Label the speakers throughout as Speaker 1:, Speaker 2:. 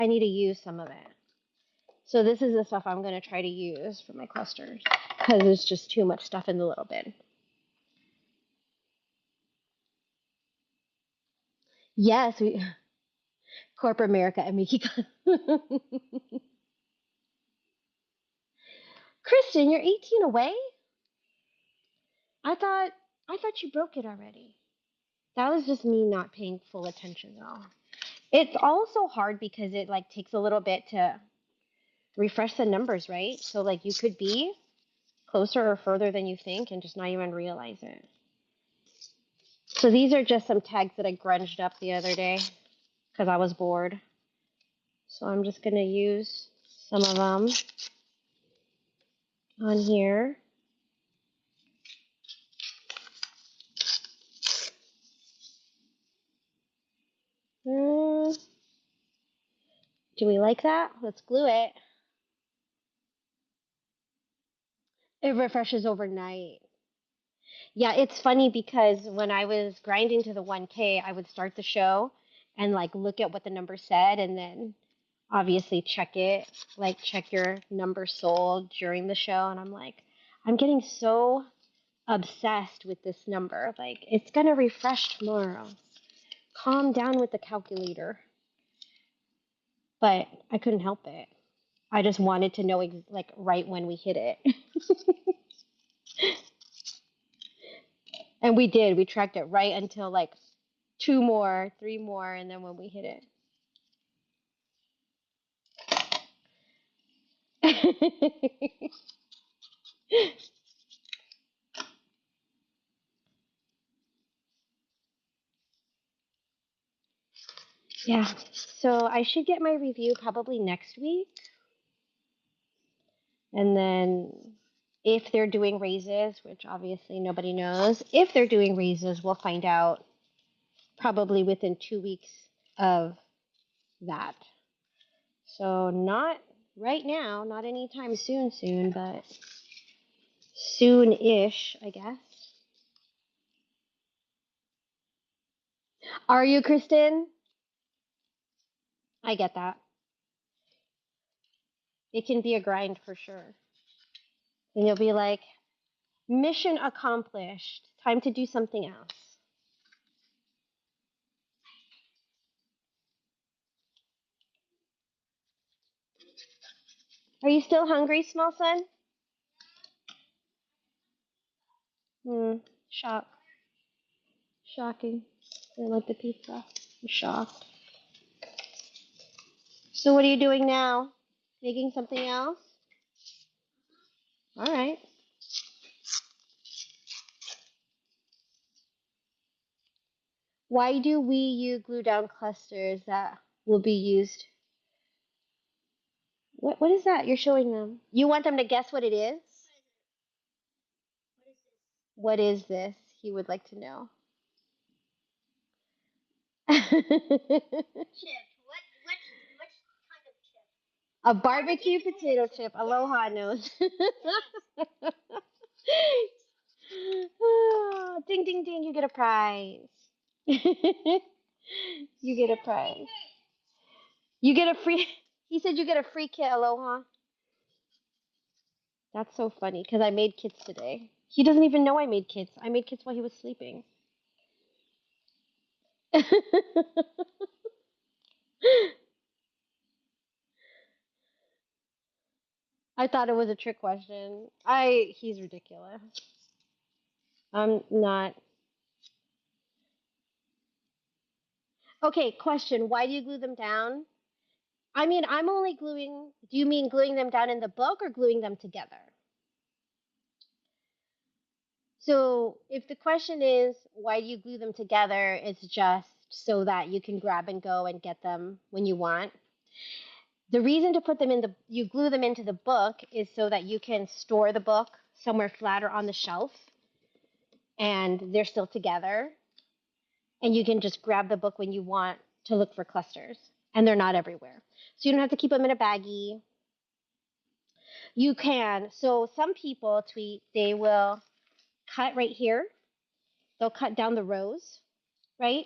Speaker 1: I need to use some of it. So this is the stuff I'm going to try to use for my clusters because there's just too much stuff in the little bin. Yes, we corporate America and Miki. Kristen, you're 18 away? I thought I thought you broke it already. That was just me not paying full attention though. It's also hard because it like takes a little bit to refresh the numbers, right? So like you could be closer or further than you think and just not even realize it. So these are just some tags that I grunged up the other day because I was bored. So I'm just going to use some of them on here. Do we like that? Let's glue it. It refreshes overnight. Yeah, it's funny because when I was grinding to the 1K, I would start the show and like look at what the number said and then obviously check it, like check your number sold during the show. And I'm like, I'm getting so obsessed with this number. Like, it's going to refresh tomorrow. Calm down with the calculator. But I couldn't help it. I just wanted to know like right when we hit it. And we did. We tracked it right until like two more, three more, and then when we hit it. Yeah. So I should get my review probably next week. And then if they're doing raises, which obviously nobody knows, if they're doing raises, we'll find out probably within 2 weeks of that. So not right now, not anytime soon, but soon-ish, I guess. Are you, Kristen? I get that. It can be a grind for sure. And you'll be like, mission accomplished. Time to do something else. Are you still hungry, small son? Hmm. Shock. Shocking. I like the pizza. I'm shocked. So what are you doing now? Making something else? All right. Why do we use glue down clusters that will be used? What is that you're showing them? You want them to guess what it is? What is this? He would like to know. A barbecue potato chip. Aloha knows. Ding, ding, ding. You get a prize. You get a prize. You get a free. He said you get a free kit. Aloha. That's so funny because I made kits today. He doesn't even know I made kits. I made kits while he was sleeping. I thought it was a trick question. He's ridiculous. I'm not. Okay, question. Why do you glue them down? I mean, I'm only gluing. Do you mean gluing them down in the book or gluing them together? So, if the question is why do you glue them together, it's just so that you can grab and go and get them when you want. The reason to put them in you glue them into the book is so that you can store the book somewhere flatter on the shelf and they're still together and you can just grab the book when you want to look for clusters and they're not everywhere. So you don't have to keep them in a baggie. You can. So some people tweet, they will cut right here. They'll cut down the rows, right?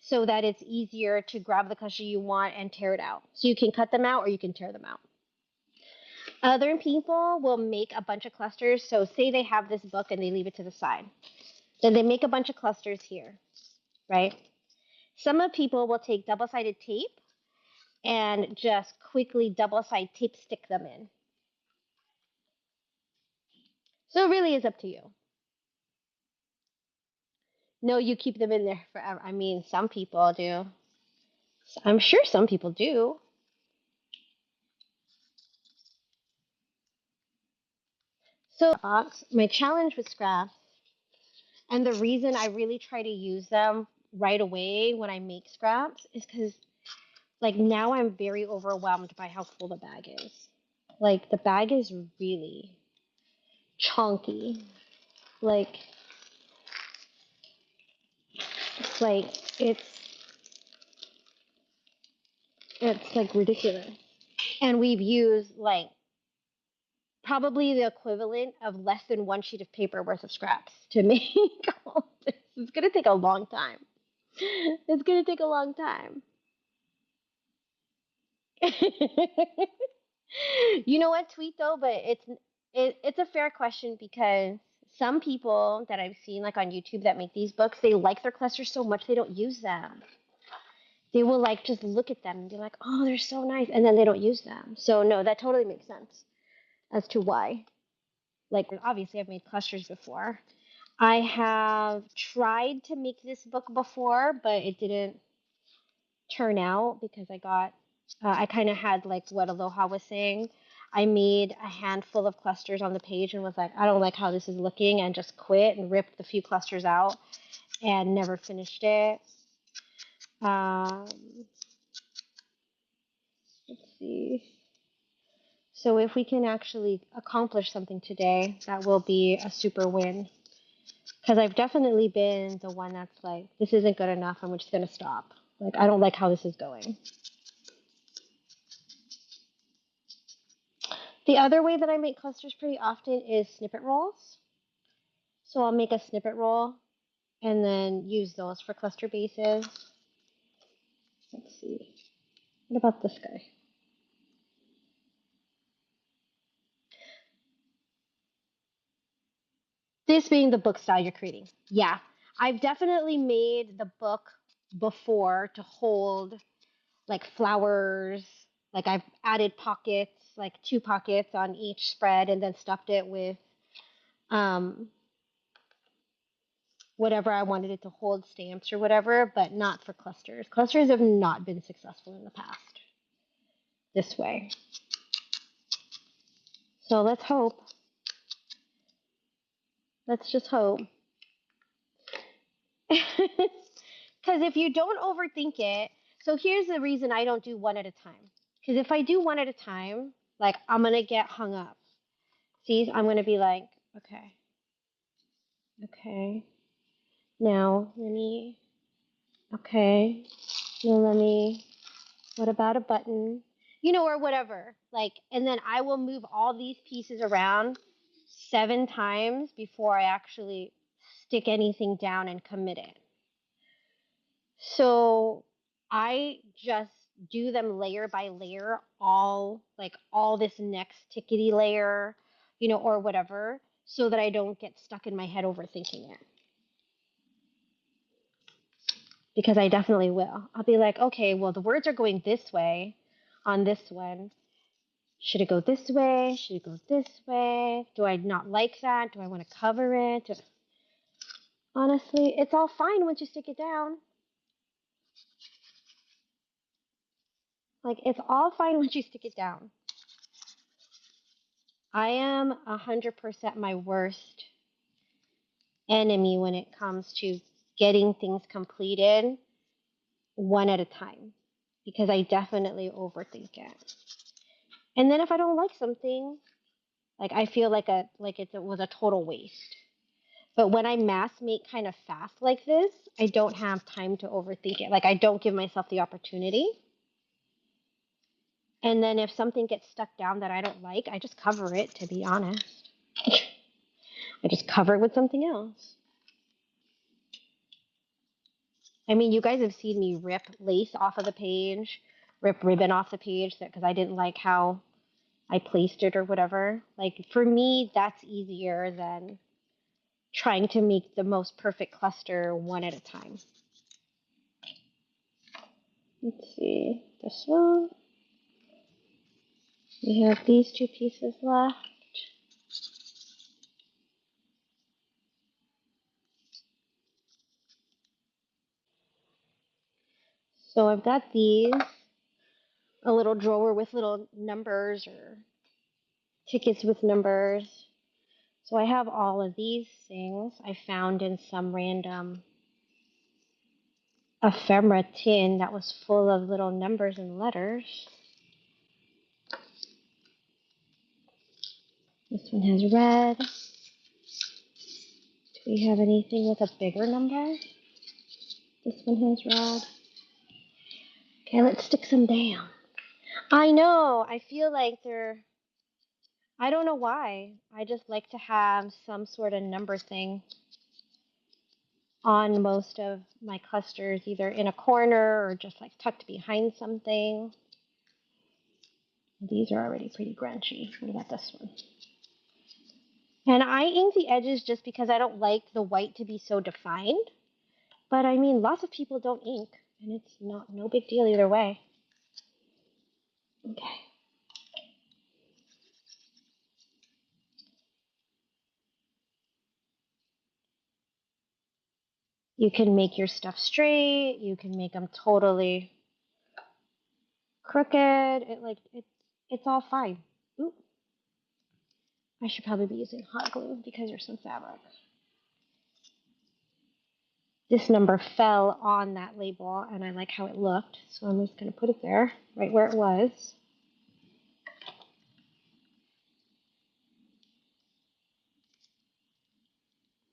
Speaker 1: so that it's easier to grab the cluster you want and tear it out. So you can cut them out or you can tear them out. Other people will make a bunch of clusters. So say they have this book and they leave it to the side. Then they make a bunch of clusters here, right? Some of people will take double-sided tape and just quickly double-sided tape stick them in. So it really is up to you. No, you keep them in there forever. I mean, some people do. I'm sure some people do. So my challenge with scraps, and the reason I really try to use them right away when I make scraps is because like now I'm very overwhelmed by how full the bag is. Like the bag is really chunky. Like like it's it's like ridiculous. And we've used like probably the equivalent of less than one sheet of paper worth of scraps to make all this. It's gonna take a long time. It's gonna take a long time. You know what, tweet though, but it's a fair question because some people that I've seen like on YouTube that make these books, they like their clusters so much they don't use them. They will like just look at them and be like, "Oh, they're so nice," and then they don't use them. So no, that totally makes sense as to why. Like obviously I've made clusters before. I have tried to make this book before, but it didn't turn out because I kind of had like what Aloha was saying. I made a handful of clusters on the page and was like, I don't like how this is looking, and just quit and ripped the few clusters out and never finished it. Um, let's see. So if we can actually accomplish something today, that will be a super win. Because I've definitely been the one that's like, this isn't good enough. I'm just going to stop. Like, I don't like how this is going. The other way that I make clusters pretty often is snippet rolls. So I'll make a snippet roll and then use those for cluster bases. Let's see. What about this guy? This being the book style you're creating. Yeah. I've definitely made the book before to hold like flowers. Like I've added pockets, like two pockets on each spread, and then stuffed it with um, whatever I wanted it to hold, stamps or whatever, but not for clusters. Clusters have not been successful in the past this way. So let's hope. Let's just hope. Because if you don't overthink it, so here's the reason I don't do one at a time. Because if I do one at a time, like I'm going to get hung up. See, I'm going to be like, okay, okay. Now let me, okay. Now let me, what about a button? You know, or whatever. Like, and then I will move all these pieces around 7 times before I actually stick anything down and commit it. So I just do them layer by layer, all this next tickety layer, or whatever, so that I don't get stuck in my head overthinking it. Because I definitely will. I'll be like, okay, well, the words are going this way on this one. Should it go this way? Should it go this way? Do I not like that? Do I want to cover it? Honestly, it's all fine once you stick it down. Like, it's all fine once you stick it down. I am 100% my worst enemy when it comes to getting things completed one at a time because I definitely overthink it. And then if I don't like something, like I feel like it was a total waste. But when I mass make kind of fast like this, I don't have time to overthink it. Like I don't give myself the opportunity. And then if something gets stuck down that I don't like, I just cover it, to be honest. I just cover it with something else. I mean, you guys have seen me rip lace off of the page, rip ribbon off the page because I didn't like how I placed it or whatever. Like for me, that's easier than trying to make the most perfect cluster one at a time. Let's see, this one. We have these two pieces left. So I've got these, a little drawer with little numbers or tickets with numbers. So I have all of these things I found in some random ephemera tin that was full of little numbers and letters. This one has red. Do we have anything with a bigger number? This one has red. Okay, let's stick some down. I know. I feel like they're. I don't know why. I just like to have some sort of number thing on most of my clusters, either in a corner or just like tucked behind something. These are already pretty grungy. What about this one? And I ink the edges just because I don't like the white to be so defined. But I mean, lots of people don't ink, and it's no big deal either way. Okay. You can make your stuff straight. You can make them totally crooked. It's all fine. Ooh, I should probably be using hot glue because there's some fabric. This number fell on that label, and I like how it looked, so I'm just going to put it there, right where it was.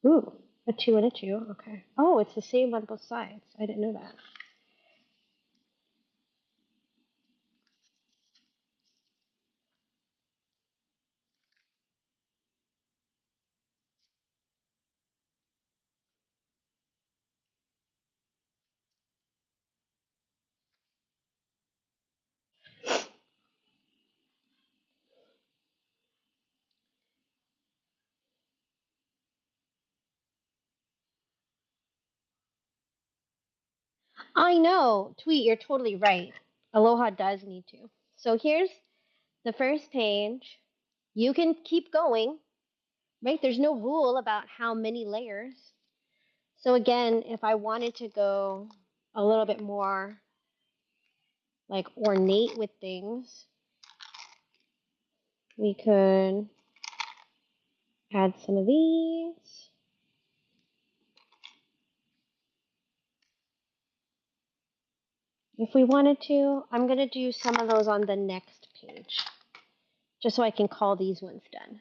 Speaker 1: Ooh, a 2 and a 2. Okay. Oh, it's the same on both sides. I didn't know that. I know, Tweet, you're totally right. Aloha does need to. So here's the first page. You can keep going, right? There's no rule about how many layers. So again, if I wanted to go a little bit more like ornate with things, we could add some of these. If we wanted to, I'm going to do some of those on the next page, just so I can call these ones done.